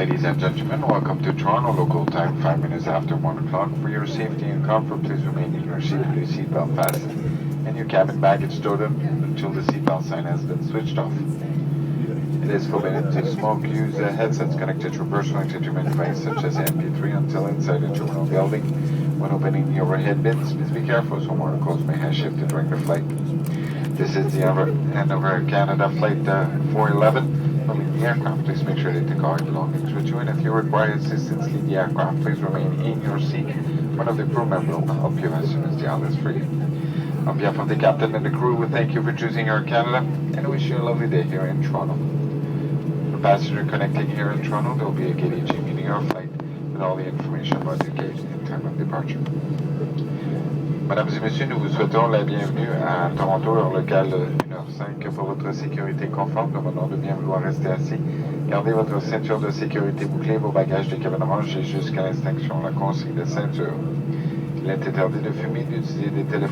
Ladies and gentlemen, welcome to Toronto. Local time 5 minutes after 1 o'clock. For your safety and comfort, please remain in your seat with your seatbelt fastened and your cabin baggage stored up until the seatbelt sign has been switched off. It is forbidden to smoke, use headsets connected to personal entertainment devices such as MP3 until inside the terminal building. When opening the overhead bins, please be careful so more codes may have shifted during the flight. This is the end of AirCanada flight 411. Leave the aircraft, please make sure that the car belongings with you, and if you require assistance, leave the aircraft. Please remain in your seat. One of the crew members will help you as soon as the hour is free. On behalf of the captain and the crew, we thank you for choosing AirCanada and wish you a lovely day here in Toronto. For passengers connecting here in Toronto, there will be a gate meeting our flight with all the information about the gate and time of departure. Mesdames et messieurs, nous vous souhaitons la bienvenue à Toronto, heure locale 1h05. Pour votre sécurité conforme, nous vous demandons de bien vouloir rester assis. Gardez votre ceinture de sécurité bouclée, vos bagages de cabine rangés jusqu'à l'extinction. La consigne de ceinture. Il est interdit de fumer, d'utiliser des téléphones